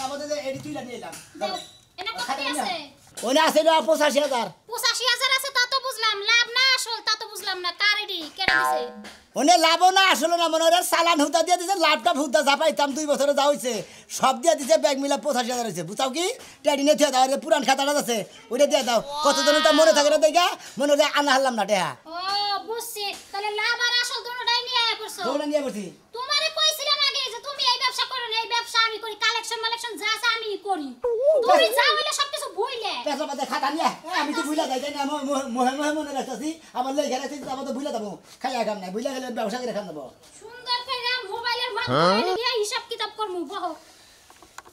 আমাদের যে এডি তুইলা নিয়ে এলাম এনে কত আছে ওনে আছে না 85000 85000 আছে তা তো বুঝলাম লাভ না আসল তা তো বুঝলাম না কার এডি কেটে দিছে ওনে লাভ না আসল না মনে ওরে চালান হুতা দিয়ে দিছে লাভটা হুতা জাপাইতাম 2 বছরে যা হইছে সব দিয়ে দিছে ব্যাগ মিলা 85000 হইছে বুঝাও কি টেডি নিয়ে থিয়া দাও পুরান খাতাটা আছে ওইটা দিয়ে দাও কতদিন তা মনে থাকে না দেখা মনে হয় আনা হারলাম না টেহা ও বুঝছি তাহলে লাভ আর আসল দুটোটাই নিয়ে আয়া পড়ছো দৌড়া নিয়ে বসি তোমারে কইছিলাম আগে যে তুমি এই ব্যবসা করো না এই ব্যবসা আমি করি কালেকশন যা আছে আমি করি তুমি যা হইলে সবকিছু ভুইলে পেছন পাতে খাতা নিয়ে আমি তো ভুলা যাই না মনে রাখতাছি আমার লেগে রাখছি আমার তো ভুলা যাবো খাইয়া কাম নাই ভুলা গেলে ব্যবসা করে খান দেবো সুন্দর করে মোবাইলের মাধ্যমে দিয়ে হিসাব কিতাব করমু বহু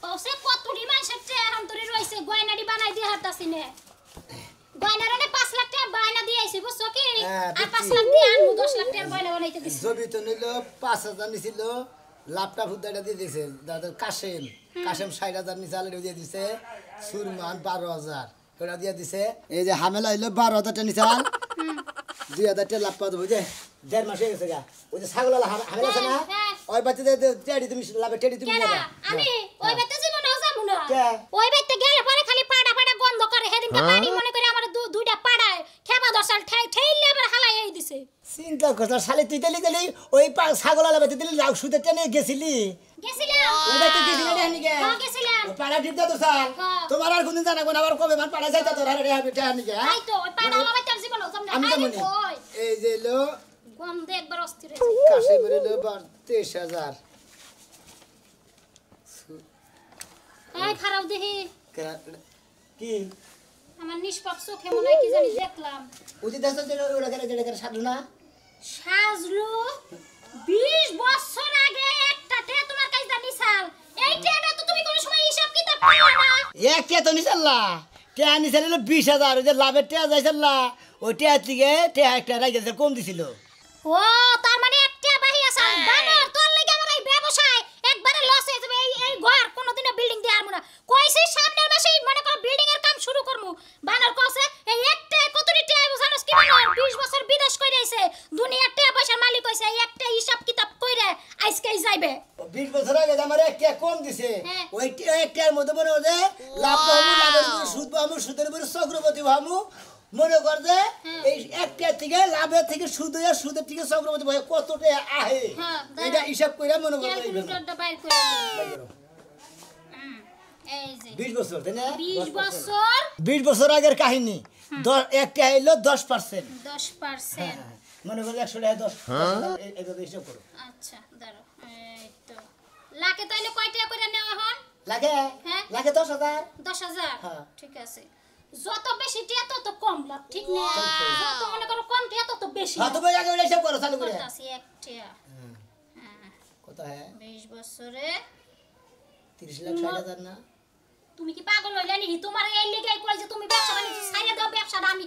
ও সে কতটি মানুষের চেহারান্তরি রইছে গয়নাডি বানাই দিয়ে হাতাছি নে গয়নারে 5 লাখ টাকা বায়না দিয়ে আইছি বুঝছো কি আর 5 লাখ দিয়ে আনমু 10 লাখ টাকা গয়না বানাইতে দিছি জবি তো নিল 5000 নিছিল ল্যাপটপ হুদাটা দিয়ে দিয়েছে দাদা কাশেম 60000 নিচালে দিয়ে দিছে সুরমান 12000 ওটা দিয়ে দিছে এই যে হামেলা হইলো 12000 টাকা নিচাল 2000 টাকা ল্যাপটপ দেবো যে 1.5 মাস হয়ে গেছে গা ওই যে ছাগলালা হামেলা আছে না ওই বাচ্চা দে টেডি তুমি লাভে টেডি তুমি নিবা আমি ওই বাচ্চা জীবনেও যাবো না ওই বাচ্চা গেলে পরে খালি পাড়া গন্ধ করে সেদিনটা পানি মনে করে আমার দুইটা পাড়ায় খেবা দশাল ঠেইলে আমার হালাই এই দিছে চিন্তা করছ শালি তুই তেলি ওই ছাগলালা বাচ্চা দিলি লাউ সুতে টেনে গেছিলি গেছিলাম ওই বাচ্চা গেছিলি না নিকে হ্যাঁ গেছিলাম পাড়া ডিপটা তো সাল তোমার আর কোনদিন জানাবো না আবার কবে মান পাড়া যাইতা তোর আরে আমি টেহা নিকে তাই তো ওই পাড়া আমার বাচ্চার জীবনেও যাবো না আমি তো মনি এই যে লো গন্ধে একবার অস্থির কাশে বেরে লো 23000 এই খারাপ দেখি কি আমার নিষ্পাপ চোখে মনে হয় কি জানি দেখলাম ওই যে দেশ ওরা যেটা সাধু না সাজলু 20 বছর আগে একটা টে তোমার কাছে জানি সাল এই টেটা তো তুমি কোন সময় হিসাব কিতাব করো না এক কে তো নিছাল্লা কে নিছাল 20000 ওই যে লাভের টেয়া যাইছাল্লা ওই টেয়া থেকে টেয়া একটা রাইছে কম দিছিল ও তার মানে একটা বাহি আছে বানর তোর লাগি আমার এই ব্যবসায় একবারে লস হয়ে যাবে এই ঘর কোনোদিনও বিল্ডিং দিয়ে আরমু না কইছি সামনের মাসেই মনে কর বিল্ডিং এর কাম শুরু করমু বানর কইছে এই একটা কতটি টাকা বুঝানোস কি বানর 20 বছর বিদেশ কইরা আইছে দুনিয়ার টাকা পয়সার মালিক হইছে এই একটা হিসাব কিতাব কইরা আজকেই যাইবে 20 বছর আগে আমার একটা কম দিছে ওই একটার মধ্যে মনে হচ্ছে লাভ পাবো লাভের উপর সুদ পাবো সুদের উপর চক্রবর্তী পাবো মনে কর যে এই একটা থেকে লাভের থেকে সুদ হইয়া সুদের থেকে চক্রবর্তী ভাই কতটা আহে এটা হিসাব কইরা মনে কর ক্যালকুলেটরটা বাইর করে এই যে 20 বছর তাই না 20 বছর 20 বছর আগের কাহিনী একটা হইলো 10% 10% মনে কর 100 টাকা 10 এইভাবে হিসাব করো আচ্ছা দাঁড়াও এই তো লাখে তাইলে কয় টাকা করে নেওয়া হন লাগে হ্যাঁ লাগে 10000 10000 ঠিক আছে যত বেশি টিয়া তত কম লাভ ঠিক না যত মনে করো কম টিয়া তত বেশি হ্যাঁ তুমি আগে ওই হিসাব করো চালু করে কত আছে এক টিয়া কত হ্যাঁ 20 বছরে 30 লাখ 60,000 না তুমি কি পাগল হইলা নি তোমার এই লেগে কই যে তুমি ব্যবসা বাণিজ্য ছাইরা দাও ব্যবসাটা আমি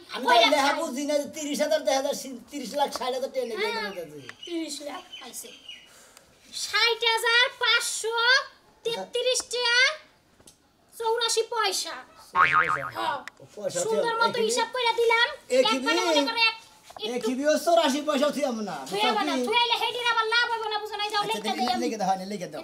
লেহা বুঝি না 30000 30 লাখ 60,000 টাকা নেবে 30 লাখ আইছে 60,533 টাকা 84 পয়সা সুন্দর মতো হিসাব করে দিলাম একবারে মনে করে কি বিও 84 পয়সা থি আমরা তুই আইলে হেডির আবার লাভ হবে না বুঝো নাই যাও লিখে দাও লিখে দাও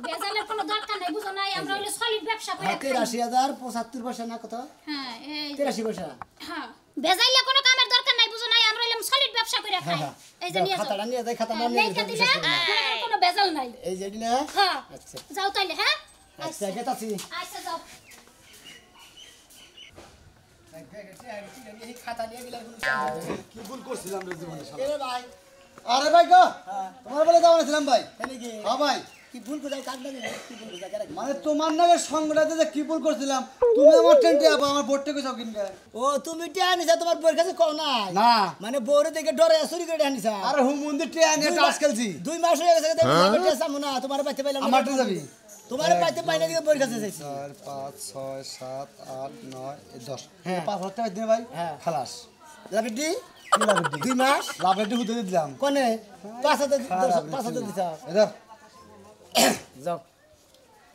বেজালের কোনো দরকার নাই বুঝো নাই আমরা হইলে সলিড ব্যবসা করে 83075 পয়সা না কত হ্যাঁ এই 83 পয়সা হ্যাঁ বেজাইলে কোনো কামের দরকার নাই বুঝো নাই আমরা হইলে সলিড ব্যবসা করে খাই এই যে নিয়ে যাও খাতাটা নিয়ে যাই খাতা নিয়ে কোনো বেজাল নাই এই যে না হ্যাঁ আচ্ছা যাও তাইলে হ্যাঁ আচ্ছা গেতাছি আচ্ছা যাও কি ভুল করছিলাম রে জীবনে এরে ভাই আরে ভাই গো তোমার বলে যাওয়া ছিলাম ভাই তাহলে কি হ্যাঁ ভাই কি ভুল করে কাট না কি ভুল করে কাট মানে তোমার নামে সংগঠনে যে কি ভুল করছিলাম তুমি আমার টেন্টে আমার বোর্ডটা কইছো কিনবে ও তুমি টিয়া আনিছা তোমার বউর কাছে কও না না মানে বউরে দেখে ডরে চুরি করে আনিছা আরে হুমুন্দি টিয়া নিয়ে টাস খেলছি 2 মাস হয়ে গেছে দেখো টিয়া সামু না তোমার পাইতে পাইলাম আমারটা যাবি তোমার পাইতে পাইলে দিকে বউর কাছে যাইছি 4 5 6 7 8 9 10 হ্যাঁ 5000 টাকা দিন ভাই হ্যাঁ খালাস লাভেডি কি লাভের 2 মাস লাভের হুদে দিলাম কোনে 5000 দিছা এদার যাও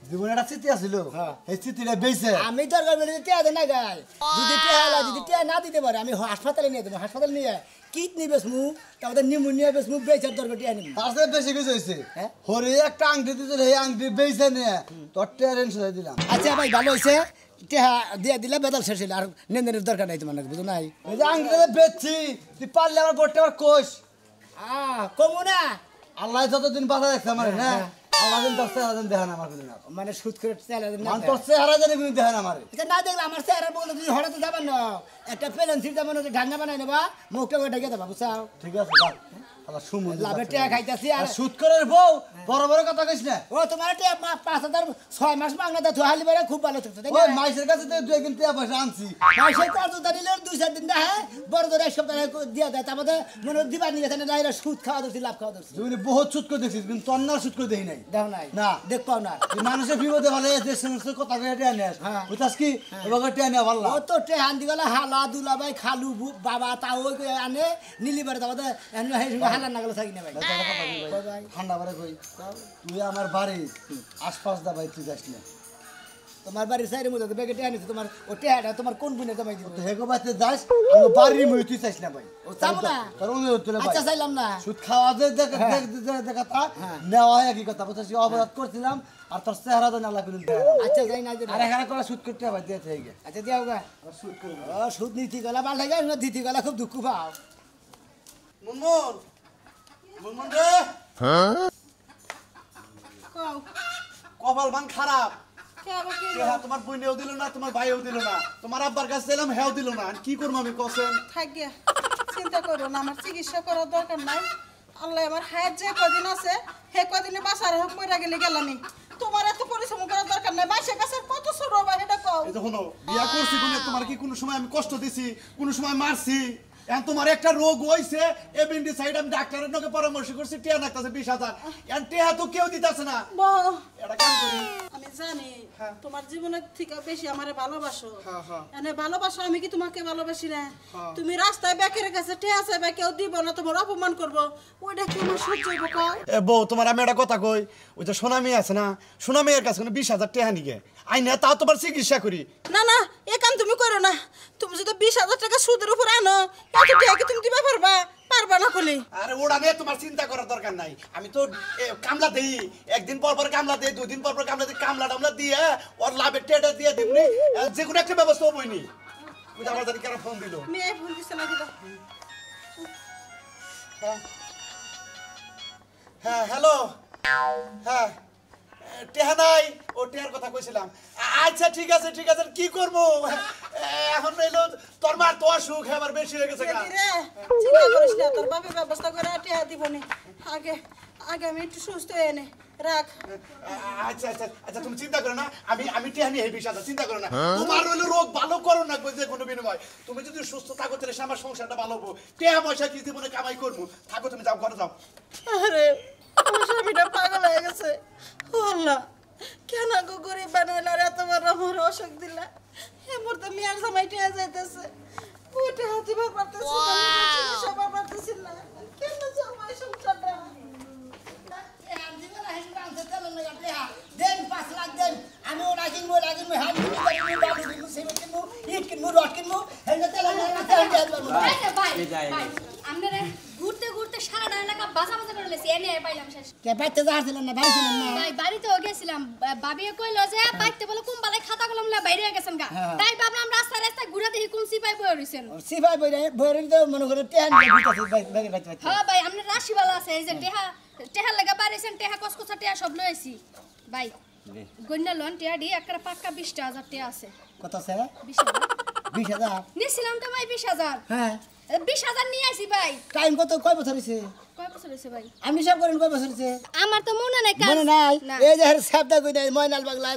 জীবনে একটা স্মৃতি আছিল হ্যাঁ। এই স্মৃতিটা বেঁচে আমি দরকার বলে টিয়া দেয় না গাই যদি টিয়া না দিতে পারে আমি হাসপাতালে নিয়ে দেবো হাসপাতালে নিয়ে কিডনি বেসমু তারপরে নিউমোনিয়া বেসমু বেচার দরকার টিয়া নিবো তার সাথে বেশি কিছু হয়েছে হ্যাঁ? হরে একটা আংটি দিতে এই আংটি বেঁচে নিয়ে তোর ট্রেন সরাই দিলাম আচ্ছা ভাই ভালো হয়েছে টিয়া দিয়ে দিলে বেদল শেষ হইলে আর নেনের দরকার নাই তোমার নাকি বুঝো নাই এই যে আংটিটা বেচছি তুই পারলে আমার বোর্ডটা আমার কোষ কমু না আল্লাহ যতদিন বাধা দেখছে আমার না হ্যাঁ। আল্লাহ দিন তোর চেহারা দিন দেখেন আমার কোনো মানে সুদ করে চালা না মানে তোর চেহারা জানি কোনো দেখেন আমার আচ্ছা না দেখলে আমার চেহারা বলে তুমি হঠাৎ যাবেন না একটা প্লেন সিট যাবেন ঢাঙ্গা বানাই নেবা মুখটা ঢেকে দেবা বুঝছাও ঠিক আছে যাক আল্লাহ সুমন লাভের টিয়া খাইতেছি আর আর সুদ করে বউ বড় বড় কথা কইস না ও তোমার টিয়া 5,000 6 মাস মাংনা দাও হালি বেড়ে খুব ভালো থাকতো তাই ওই না মাইসের কাছে তো দুই একদিন টিয়া পয়সা আনছি মাসে কত দিলে 2-4 দিন না হ্যাঁ বড় ধরে এক সপ্তাহ দিয়ে দেয় তারপরে মনে দিবা নিয়ে গেছে না সুদ খাওয়া ধরছি লাভ খাওয়া ধরছি তুমি বহুত সুদ করে দেখছিস কিন্তু তোর না সুদ করে দেখি নাই দেখো নাই না। দেখ পাও না তুই মানুষের বিপদে ভালো যে সমস্ত কথা কয়ে টিয়া নিয়ে হ্যাঁ। বুঝাস কি এবার টিয়া নিয়ে ভালো ও তো টেহান দিগলা হালা দুলা ভাই খালু বাবা তাও ওই করে আনে নিলি বারে তারপরে হালা না গেলে থাকি না ভাই কই ভাই ঠান্ডা বারে কই তুই আমার বাড়ি আশপাশ দা ভাই তুই যাস না তোমার বাড়ির সাইডের মধ্যে ব্যাগে টেহা নিছে তোমার ও টেহাটা তোমার কোন গুণে জমাই দিব তো হেগো বাতে যাস আমার বাড়ির মই তুই চাইস না ভাই ও যাবো না তোর অনুরোধ তুলে ভাই আচ্ছা চাইলাম না সুদ খাওয়া যে হ্যাঁ। দেখা তা হ্যাঁ। নেওয়া হয় একই কথা বুঝছিস অপরাধ করছিলাম আর তোর চেহারা তো নালা করে দেয় আচ্ছা যাই না আর এখানে করে সুদ করতে ভাই দিয়ে থেকে আচ্ছা দিয়াও গা সুদ করবে ও সুদ নীতি গলা ভাল লাগে না দিতি গলা খুব দুঃখ পাও মুনমুন মুনমুন রে কপাল মান খারাপ তোমার বইনেও দিল না তোমার ভাইও দিল না তোমার আব্বার কাছে এলাম হেও দিল না আর কি করবো আমি কসেন থাকিয়া চিন্তা করো না আমার চিকিৎসা করার দরকার নাই আল্লাহ আমার হায়াত যে কদিন আছে হে কদিনে বাসার হোক মরে গেলে গেলামি তোমার এত পরিশ্রম করার দরকার নাই বাইশের কাছে কত ছোট বা এটা কও এই দেখো বিয়া করছি কোনে তোমার কি কোনো সময় আমি কষ্ট দিছি কোনো সময় মারছি এখন তোমার একটা রোগ হইছে এপেন্ডিসাইড আমি ডাক্তারের নকে পরামর্শ করছি টিয়া লাগতেছে 20,000 এখন টিয়া তো কেউ দিতেছে না বউ, এটা কাম করি আমি জানি হ্যাঁ। তোমার জীবনের থেকে বেশি আমারে ভালোবাসো হ্যাঁ, হ্যাঁ। এনে ভালোবাসো আমি কি তোমাকে ভালোবাসি না হ্যাঁ। তুমি রাস্তায় বেকের কাছে ঠেয়া চাইবে কেউ দিব না তোমার অপমান করবো ওইটা কি আমার সহ্য হইব কও এ বউ তোমার আমি একটা কথা কই ওই যে সোনামি আছে না সোনামির কাছে 20,000 টাকা নিগে আইনা তাও তোমার চিকিৎসা করি না না এ কাম তুমি করো না তুমি যদি 20,000 টাকা সুদের উপর আনো এত টাকা কি তুমি দিবা পারবা না কলি আরে ওটা নিয়ে তোমার চিন্তা করার দরকার নাই আমি তো কামলা দেই একদিন পর পর কামলা দেই দুদিন পর পর কামলা দেই কামলা টামলা দিয়ে ওর লাভের টেটা দিয়ে দিবনি যে কোনো একটা ব্যবস্থা হবইনি ওই যে আমার জানি কেন ফোন দিল আমি এই ফোন দিছে লাগি দাও হ্যাঁ হ্যাঁ হ্যালো হ্যাঁ টেহা নাই ও টেহার কথা কইছিলাম আচ্ছা ঠিক আছে কি করবো এখন রইলো তোর মার তো অসুখ আবার বেশি হয়ে গেছে গা। রে চিন্তা করিস না তোর বাপের ব্যবস্থা করে টাকা দিবনি আগে আগে আমি একটু সুস্থ হয়ে নে রাখ আচ্ছা তুমি চিন্তা করো না আমি টেহা নিয়ে হেবি সাথে চিন্তা করো না তোমার হইলো রোগ ভালো করো না যে কোনো বিনিময় তুমি যদি সুস্থ থাকো তাহলে আমার সংসারটা ভালো হবো টেহা পয়সা কি জীবনে কামাই করবো থাকো তুমি যাও ঘরে যাও আরে আমার স্বামীটা পাগল হয়ে গেছে ও আল্লাহ কেন গো গরিব বানাইলা আর এত বড় আমার অসুখ দিলা এ মুহূর্তে মিয়ার জামাই টেয়া যাইতেছে ওইটা হাতি বার পারতেছি না চিকিৎসা বার পারতেছি না কেন জামাই সংসারটা দেন 5 লাখ দেন আমি ওরা কিনবো হাত কিনবো সিমেন্ট কিনবো ইট কিনবো রড কিনবো হেলমেট তেল আপনারা ঘুরতে ঘুরতে সারা এলাকা বাজা বাজা করে লেছি এনে পাইলাম শেষ কে বাইতে যাচ্ছিলেন না ভাইছিলেন না ভাই বাড়িতেও গেছিলাম বাবিয়ে কইলো যে পাইতে বলে কোন বালাই খাতা কলম লা বাইরে গেছেন গা হ্যাঁ। তাই ভাবলাম রাস্তায় ঘুরে দেখি কোন সিপাই বই রইছেন সিপাই বইরে তো মনে করে টেন বাইতে হ্যাঁ ভাই আপনার রাশি ভালো আছে এই যে টেহা লাগা বাড়িছেন টেহা কসকসা টেহা সব লইছি ভাই গন্যা লোন টেহা দি একটা পাক্কা 20,000 টেহা আছে কত আছে 20,000 20,000 নিছিলাম তো ভাই 20,000 হ্যাঁ 20,000 নিয়ে আইছি ভাই টাইম কত কয় বছর হইছে কয় বছর হইছে ভাই আমি সব করেন কয় বছর হইছে আমার তো মনে নাই কাজ মনে নাই না। এই যে সাবদা কই নাই ময়নাল বাগলা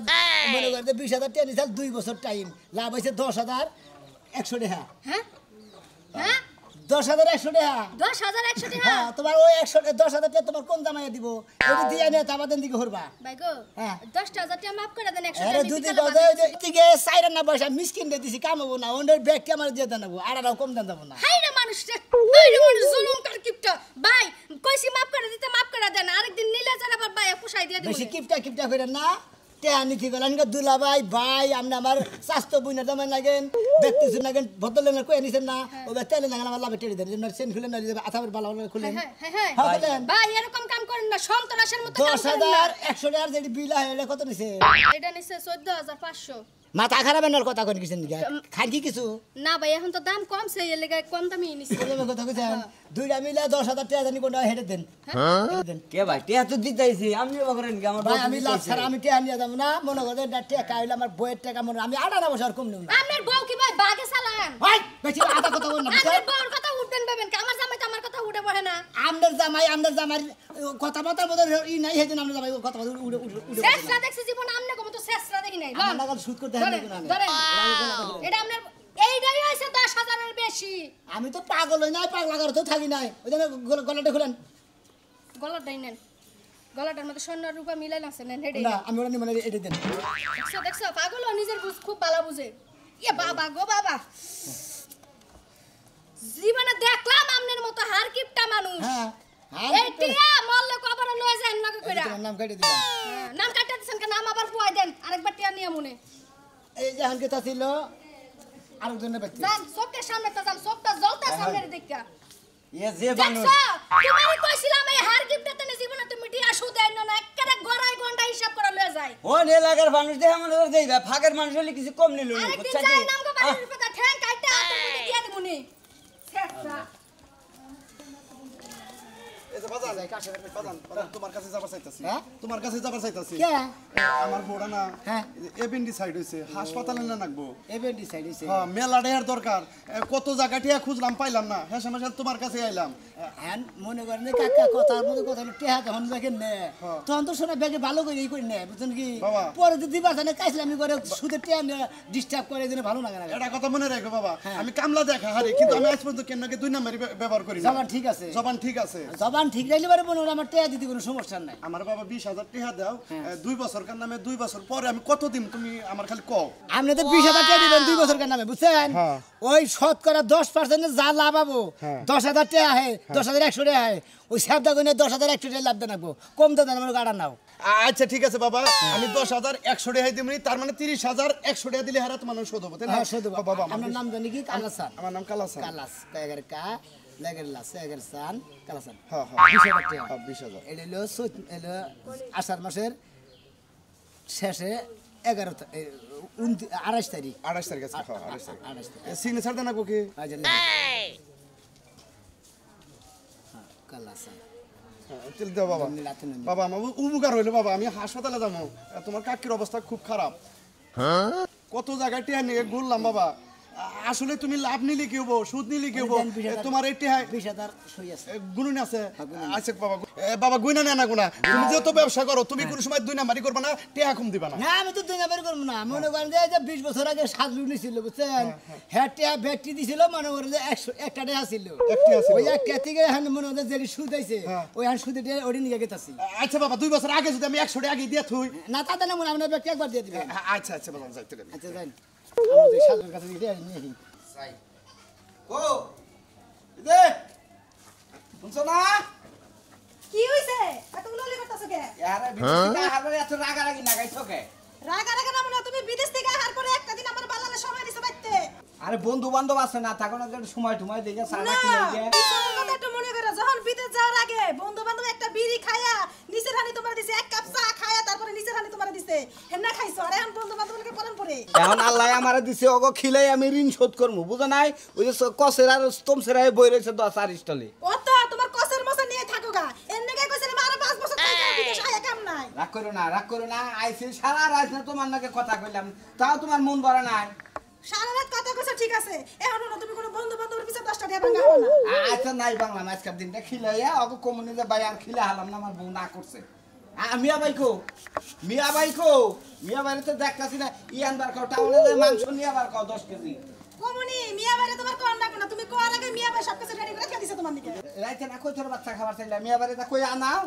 মনে করতে 20,000 টাকা নিছাল 2 বছর টাইম লাভ হইছে 10,000 100 টাকা হ্যাঁ হ্যাঁ 10,100 টাকা 10,100 টাকা হ্যাঁ তোমার ওই 10,000 টাকা তোমার কোন দামাইয়া দিব ওই দিয়ে নিয়ে তাবাদেন দিকে হরবা ভাই গো হ্যাঁ। 10,000 টাকা মাফ করে দেন 100 আরে টাকা দুদি বিকালে বাজে ওই দিকে সাইরা না বসা মিসকিন দে দিছি কামাবো না ওন্ডের ব্যাগ কে আমার দিয়ে দেনাবো আড়াও কম দেন দেব না হাইরে মানুষ রে হাইরে মানুষ জুলুম কর কিপটা ভাই কইছি মাফ করে দিতে মাফ করে দেন আরেকদিন নিলে যান আবার ভাই পোষাই দিয়ে দিব বেশি কিপটা কিপটা কইরা না টেহানি কি গেলেন দুলা ভাই ভাই আপনি আমার স্বাস্থ্য বুঝনা জমা লাগেন দেখতেছি লাগেন ভদ্রলেন কয়ে নিছেন না ও তেলে লাগান আমার লাভে টেড়ে দেন সেন খুলেন না আথাবের বালা খুলেন হ্যাঁ ভাই এরকম কাম করেন না সন্তরাসের মতো কাম করেন না 10,000 100 টাকার যেটি বিল হয় এটা কত নিছে এটা নিছে 14500 মাথা খারাপ এনার কথা কোন কিছু নিগা খাই কি কিছু না ভাই এখন তো দাম কমছে এর লাগা কম দামই নিছে বলবে কথা কইছেন দুইটা মিলে 10,000 টাকা জানি কোনটা হেডে দেন হেডে দেন কে ভাই টিয়া তো দিতেইছি আমি করেন কি আমার ভাই আমি লাভ ছাড়া আমি টাকা নিয়ে যাব না মনে করে টাকা হইলে আমার বইয়ের টাকা মনে আমি আড়া না বছর কম নেব না আমার বউ কি ভাই বাগে চালান ভাই বেশি আধা কথা বল না আমার বউর কথা উঠবেন পাবেন আমার জামাই তো আমার কথা উঠে পড়ে না আমদার জামাই কথা কথা বদল ই নাই হেদিন আমদার জামাই কথা বদল উড়ে উড়ে শেষরা দেখছি জীবন আমনে কম তো শেষরা দেখি নাই আমার নাগাল শুট করতে হয় না ধরেন এটা আপনার এইটাই হইছে 10,000 এর বেশি আমি তো পাগল হই নাই পাগলা করে তো থাকি নাই ওই জন্য গলাটা খুলেন গলাটাই নেন গলাটার মধ্যে স্বর্ণ রূপা মিলাই আছে নেন হেডে না আমি ওরা মানে এটা দেন দেখছো পাগল ও নিজের বুঝ খুব ভালো বুঝে ইয়ে বাবা গো বাবা জীবনে দেখলাম আমনের মতো হার কিপটা মানুষ হ্যাঁ এই টিয়া মরলে কবরে লয়ে যান না কইরা নাম কাটে দিলাম নাম কাটতে দিছেন কে নাম আবার পুয়াই দেন আরেকবার টিয়া নিয়ে মনে এই যে হানকে তা ছিল আরেকজনের ব্যক্তি যান চোখের সামনে তো যান চোখটা জ্বলতা সামনে দেখা এ যে মানুষ দেখছো তোমারে কইছিলাম এই হার গিফটটা তুমি জীবনে তুমি টিয়া সুদ দেন না একেবারে গড়াই গন্ডা হিসাব করে লয়ে যায় ও এলাকার মানুষ দেখে আমার দেইবা ফাঁকের মানুষ হলে কিছু কম নিল না আরেকদিন বুঝছা যাই নাম গো বাড়ির কথা ঠ্যাং কাইটা হাতের মধ্যে দিয়া দিমুনি শেষরা এই যে বাজান বাজান তোমার কাছে যাবার চাইতাছি হ্যাঁ? তোমার কাছে যাবার চাইতাছি কে আমার বড় না হ্যাঁ। এপেন্ডিসাইড হইছে হাসপাতালে না নাকবো এবেন ডিসাইড হইছে হ্যাঁ মেলা ডেয়ার দরকার কত জায়গা টিয়া খুঁজলাম পাইলাম না হ্যাঁ সময় তোমার কাছে আইলাম হ্যান মনে করেন যে কাকা কথার মধ্যে কথা হলো টেহা যখন দেখেন নে হ্যাঁ। তখন তো শোনা ব্যাগে ভালো করে ই করে নে বুঝছেন কি বাবা। পরে যদি দিবা জানে কাইছিলামি করে সুদের টেহা ডিস্টার্ব করে এই জন্য ভালো লাগে না এটা কথা মনে রাখো বাবা হ্যাঁ। আমি কামলা দেখা হারি কিন্তু আমি আজ পর্যন্ত কেন 2 নাম্বারই ব্যবহার করি না জবান ঠিক আছে জবান ঠিক আছে জবান ঠিক রাখলে পারে মনে হয় আমার টেহা দিতে কোনো সমস্যা নাই আমার বাবা 20,000 টাকা দাও হ্যাঁ। 2 বছর কার নামে 2 বছর পরে আমি কত দিন তুমি আমার খালি কও আপনি তো 20,000 টাকা দিবেন 2 বছর নামে বুঝছেন হ্যাঁ। ওই শতকরা 10% যা লাভ পাবো হ্যাঁ। 10,000 টাকা হে 10,100 টাকা হে ওই সাবদা গুনে 10,100 টাকা লাভ দেন রাখবো কম তো দেন আমার গাড়া নাও আচ্ছা ঠিক আছে বাবা আমি 10,100 টাকা দিমনি তার মানে 30,100 টাকা দিলে হারাত মানুষ শোধ হবে তাই না হ্যাঁ শুধু বাবা আপনার নাম জানি কি কালাসান আমার নাম কালাসান কালাস কায়গার কা লাগের লাস এগার সান কালাসান হ্যাঁ 20,000 টাকা হ্যাঁ 20,000 এটা হলো আষাঢ় মাসের শেষে 28 তারিখ 28 তারিখ আছে হ্যাঁ 28 তারিখ 28 তারিখ সিগনেচার দেন নাকি আজ কালাসান তেল দাও বাবা বাবা আমার উপকার হইলো বাবা আমি হাসপাতালে যাবো তোমার কাকির অবস্থা খুব খারাপ কত জায়গায় টিয়া নিয়ে ঘুরলাম বাবা আসলে তুমি লাভ নিলে কি হবো সুদ নিলে কি হবো তোমার এই টিয়া 20,000 সই আছে গুণন আছে আছে বাবা বাবা গুণা নেনা গুণা তুমি যেহেতু ব্যবসা করো তুমি কোনো সময় 2 নাম্বারই করবে না টিয়া কম দিবা না না আমি তো 2 নাম্বার করব না মনে করেন যে 20 বছর আগে সাজলু নিছিল বুঝছেন হ্যাঁ ব্যাটারি দিছিল মনে করেন যে 100 একটা টাকা ছিল একটি আছে ওই একটা থেকে এখন মনে হয় যে সুদ আইছে ওই এখন সুদে ওড়ি নিয়ে গেতাছি আচ্ছা বাবা 2 বছর আগে যদি আমি 100 টাকা আগে দিয়ে থুই না তাতে না মনে হয় আপনার ব্যাটারি একবার দিয়ে দিবেন আচ্ছা আচ্ছা বাবা যাইতে গেলে আচ্ছা যাই আমাদের সাজলুর কাছে দিয়ে নিয়ে আসি ও দে শুনছো না কি হইছে এতগুলো লি করতেছ কে আরে বিদেশি হারবারে এত রাগারাগি না গাইছো কে রাগা রাগা না মনে হয় তুমি বিদেশ থেকে আহার পরে একটা দিন আমার বালালে সময় দিছে বাইতে আরে বন্ধু বান্ধব আছে না থাকো না একটু সময় টুমায় দেখে সারা না কিনে গিয়ে পিছনের কথা একটু মনে করো যখন বিদেশ যাওয়ার আগে বন্ধু বান্ধব একটা বিড়ি খায়া নিচের হানি তোমার দিছে এক কাপ চা খায়া তারপরে নিচের হানি তোমার দিছে হেন্না খাইছো আর এখন বন্ধু বান্ধবকে পরন পরে এখন আল্লাহ আমারে দিছে ওগো খিলাই আমি ঋণ শোধ করবো বুঝো নাই ওই যে কসের আর স্তম্ভের বই রয়েছে 10 স্টলে ও তো তোমার কসের মসে নিয়ে থাকো গা এন্নে কে কইছে আরো 5 বছর থাকা বিদেশ আয়া কাম নাই রাগ করো না আইছি সারা রাত না তোমার নাকি কথা কইলাম তাও তোমার মন ভরে নাই সারা রাত কথা কইছো ঠিক আছে এখন না তুমি কোনো বন্ধু বান্ধবের পিছে 10টা টাকা ভাঙা হবে না আচ্ছা নাই বাংলা আজকের দিনটা খিলাইয়া ওকে কমিউনিতে ভাই আর খিলা হালাম না আমার বউ না করছে মিয়া ভাই কো তো দেখতাছি না ইয়ানবার খাও টাউনে যে মাংস নিয়ে আবার খাও 10 কেজি কমুনি মিয়া বাইরে তোমার কোন লাগবে না তুমি কোয়ার আগে মিয়া ভাই সবকিছু রেডি করে রেখে দিছে তোমার দিকে রাইতে না কই তোর বাচ্চা খাবার চাইলা মিয়া বাড়িতে কই আনাও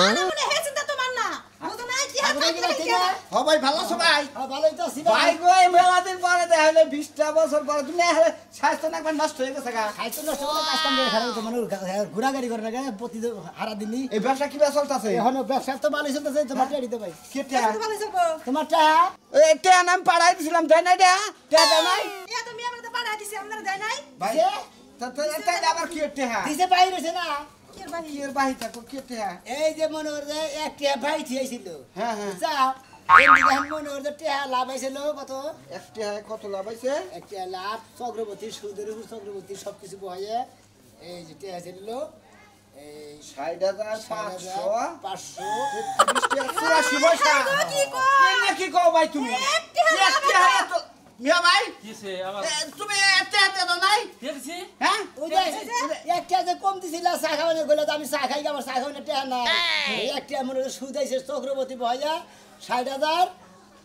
আরে মনে হে চিন্তা তোমার না বুঝো না কি হাত কোথায় গেলে ঠিক আছে ও ভাই ভালো আছো ভাই ভালোই তো আছি ভাই গো এই মেলা দিন পরে দেখা হলে 20টা বছর পরে তুমি এখানে স্বাস্থ্য না একবার নষ্ট হয়ে গেছে গা খাইতে নষ্ট করে কাজ কাম করে খারাপ তো মানে ঘোরাঘুরি করে না প্রতি হারা দিনই এই ব্যবসা কি ব্যবসা চলতেছে এখন ব্যবসা তো ভালোই চলতেছে তোমার টেড়িতে ভাই কেটে ভালো চলবো তোমার টাকা এই টেয়া নাম পাড়াই দিছিলাম তাই না টেয়া দেয় নাই এ তুমি আমরা তো পাড়া দিছি আপনারা দেয় নাই ভাই তাই আবার কি টেয়া দিছে বাইরে হয়েছে না কি বাহি কি এর বাহি থাকো কি টেয়া এই যে মনে করে যে একটা ভাই থিয়েছিল হ্যাঁ হ্যাঁ যাও এদিকে আমি মনে করে টাকা লাভ হয়েছিল কত একটা কত লাভ হইছে একটা লাভ চক্রবর্তী সুদের উপর চক্রবর্তী সবকিছু বয়ে এই যে টাকা ছিল এই 60,500 500 84 পয়সা কি কও? কি কও ভাই তুমি একটা তো মিয়া ভাই কিসে আবার তুমি একটা দাও নাই দেখছি হ্যাঁ ওই যে একটা যে কম দিছিল চা খাওয়ানো গেলে তো আমি চা খাই আমার চা খাওয়ানো টাকা না এই একটা মনে করে সুদ আইছে চক্রবর্তী বয়া 60,000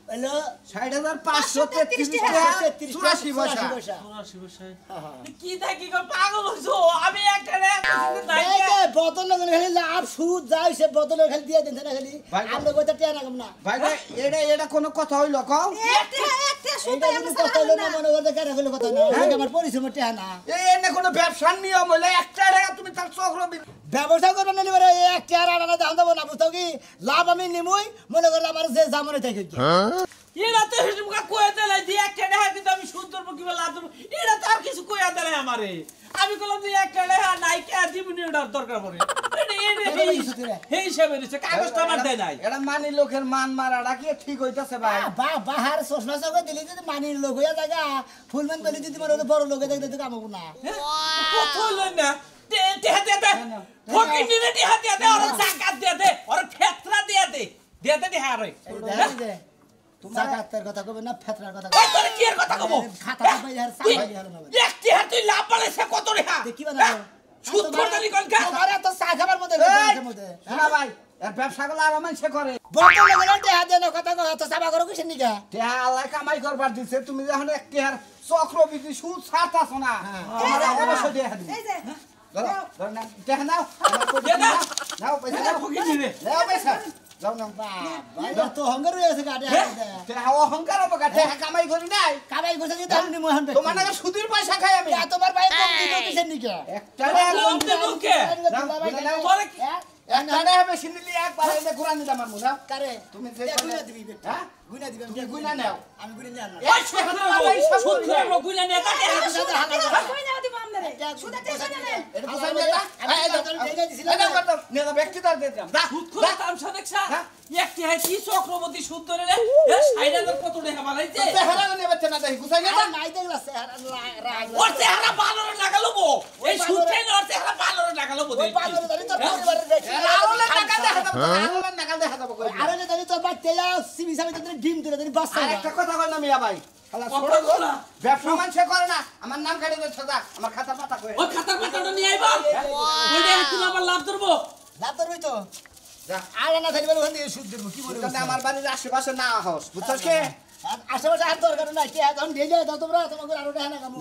হলো 60,533 টাকা 84 পয়সা 84 বছর কি থাকি গো পাগল হইছো আমি একটা রে এই যে বদল লগন খালি লাভ সুদ যাইছে বদলের খালি দিয়ে দেন না খালি ভাই, আমরা কইতে টাকা না কম না ভাই ভাই এটা কোন কথা হইল কও একটা শুধু এইটা যদি কথা হলো না মনে করতে কেন হলো কথা না এটা আমার পরিশ্রম টাকা না এই এনে কোন ব্যবসার নিয়ম হইলে একটা টাকা তুমি তার চক্র ব্যবসা করবেন না এবারে এক টাকা আনা দাম দেবো না বুঝতো কি লাভ আমি নিমুই মনে করলে আমার যে জামনে থাকে কি এরা তো হিসেব কইয়া দেলাই দি একটা রে কিন্তু আমি সুন্দর কি বলা তুমি এরা তো আর কিছু কইয়া দেলাই আমারে আমি কইলাম যে একটা রে নাই কে দিবনি ওটার দরকার পড়ে এই হিসাবে দিছে কাগজটা আমার দেয় নাই এটা মানি লোকের মান মারাটা কি ঠিক হইতাছে ভাই বাহার সোসনা সঙ্গে দিলি যদি মানির লোক হইয়া জায়গা ফুলমান বলি যদি মনে হলো বড় লোক দেখতে তো কাম হবো না কত হইলো না ফকির দিনে টিহা দিয়া দে ওর জাকাত দিয়া দে ওর ফেতরা দিয়া দে দিয়া দে টিহা রে জাকাতের কথা কবে না ফেতরার কথা ওই তোর কি এর কথা কব খাতা পাই আর সাই হলো না এক টিহা তুই লাভ পালেছে কত রেহা দেখি বানাবো সুদ করতালি কোন কা আরে তো চা খাবার মধ্যে মধ্যে শোনা ভাই এর ব্যবসা গুলো আর মানুষে করে বড় লোকের টাকা দেন কথা কথা তো সাবা করো কিসের নিকা টেহা আল্লাহ কামাই করবার দিছে তুমি যখন এক টেহার চক্রবৃদ্ধি সুদ ছাড়তাছো না তোমার অবশ্যই দিয়ে দিই এই যে ধর না টেহা নাও দে না নাও পয়সা এটা নাও ফকির দিনে নাও পয়সা যাও নাও বাবা তো হঙ্গার হয়ে আছে গাড়ি টেহা অহংকার হবে টেহা কামাই করি নাই কামাই করছে যে দাম নিমু হান তোমার নাকি সুদের পয়সা খাই আমি তোমার ভাই কম দিলো কিসের নিকা একটা টাকা কম দেবো কে? তোরে কি- একটা টাকা বেশি নিলি একবার এনে ঘুরা নিলাম আমার মুনা কারে তুমি গুনা দিবি হ্যাঁ গুনা দিবি তুমি গুনা নাও আমি গুনা নিয়ে আনলাম ওই সুদ করবো, সুদ করবো, গুইনা নিয়ে তাকে কই যাও দিব আমনে শুধু টেনশন নেই এটা আচ্ছা, বললাম এটা, আমি এই দাও, তো ঢেলে দিছিলাম এটা কত নিয়ে যাও ব্যক্তি তার দিতাম দা সুদ করে তামসা দেখছা হ্যাঁ? একটি হয় কি চক্রবর্তী সুদ ধরে রে এ 60,000 কত টাকা বানাইছে চেহারা নেবে না দেখি গুছাই না আরে নাই দেখলা চেহারা রাগ ওর চেহারা বানর লাগালবো এই সুদ খেয়ে ওর চেহারা বানর লাগালবো ওই পাগল জানি তোর পরিবারের দেখি আরলে টাকা দেখা দাও আরলে টাকা দেখা দাও কই আরে না জানি তোর বাচ্চা যা সিবি সামনে তোর ডিম তুলে দিন বাচ্চা আর একটা কথা কই না মিয়া ভাই শালা কথা ছোট বল না। ব্যবসা মানুষে করে না আমার নাম কাটি দে সাদা আমার খাতা পাতা কই ওই খাতার পাতাটা নিয়ে আইবা ওইটা এখন আবার লাভ ধরবো লাভ তোর হইতো যা আরে না থাকবে ওখান থেকে সুদ দেবো কি বলে তুমি আমার বাড়ির আশেপাশে না হস বুঝছস কি আশেপাশে আর দরকার নাই কে তখন ঢেলে দাও তোমরা তোমাকে আরো দেখা না কামু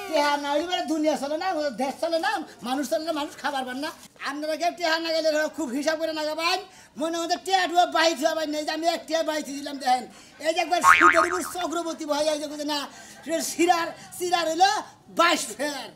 টেহা না হইলে দুনিয়া চলে না দেশ চলে না মানুষ চলে না মানুষ খাবার পান না আপনারা কেউ টেহা না গেলে খুব হিসাব করে না গাবান মনে হতে টেহা ডুয়া বাহি থুয়াবাই নেই যে আমি এক টেহা বাহি দিলাম দেখেন এই যে একবার সুদের উপর চক্রবর্তী ভয় এই যে না সিরার হইলো 22 ফের